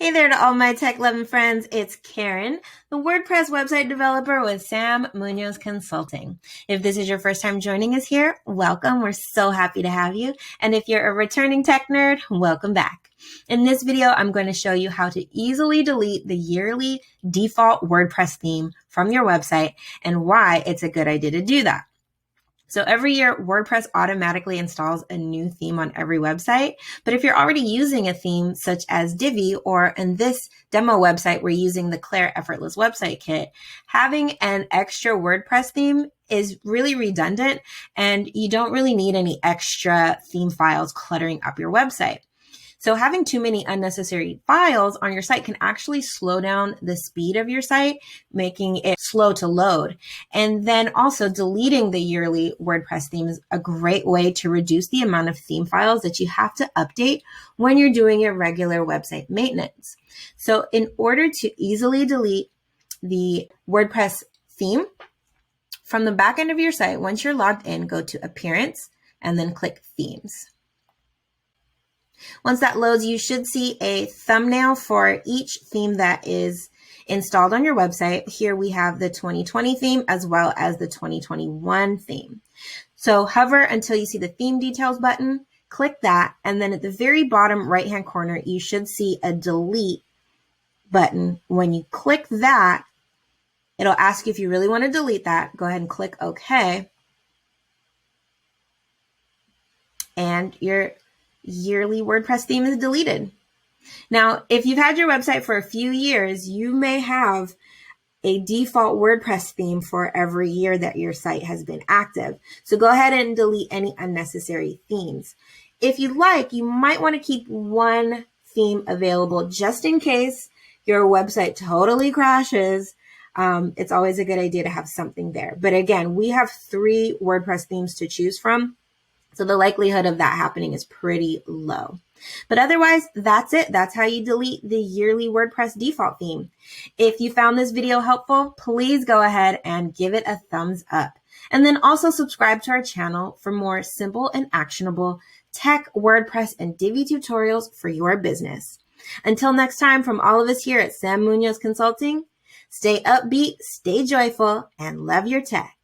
Hey there to all my tech-loving friends. It's Karen, the WordPress website developer with Sam Munoz Consulting. If this is your first time joining us here, welcome. We're so happy to have you. And if you're a returning tech nerd, welcome back. In this video, I'm going to show you how to easily delete the yearly default WordPress theme from your website and why it's a good idea to do that. So every year, WordPress automatically installs a new theme on every website. But if you're already using a theme such as Divi, or in this demo website, we're using the Claire Effortless Website Kit, having an extra WordPress theme is really redundant, and you don't really need any extra theme files cluttering up your website. So having too many unnecessary files on your site can actually slow down the speed of your site, making it slow to load. And then also deleting the yearly WordPress theme is a great way to reduce the amount of theme files that you have to update when you're doing your regular website maintenance. So in order to easily delete the WordPress theme from the back end of your site, once you're logged in, go to Appearance and then click Themes. Once that loads, you should see a thumbnail for each theme that is installed on your website. Here we have the 2020 theme as well as the 2021 theme. So hover until you see the theme details button, click that, and then at the very bottom right-hand corner, you should see a delete button. When you click that, it'll ask you if you really want to delete that. Go ahead and click OK. And your yearly WordPress theme is deleted. Now, if you've had your website for a few years, you may have a default WordPress theme for every year that your site has been active. So go ahead and delete any unnecessary themes. If you like, you might want to keep one theme available just in case your website totally crashes. It's always a good idea to have something there. But again, we have 3 WordPress themes to choose from, so the likelihood of that happening is pretty low. But otherwise, that's it. That's how you delete the yearly WordPress default theme. If you found this video helpful, please go ahead and give it a thumbs up. And then also subscribe to our channel for more simple and actionable tech, WordPress, and Divi tutorials for your business. Until next time, from all of us here at Sam Munoz Consulting, stay upbeat, stay joyful, and love your tech.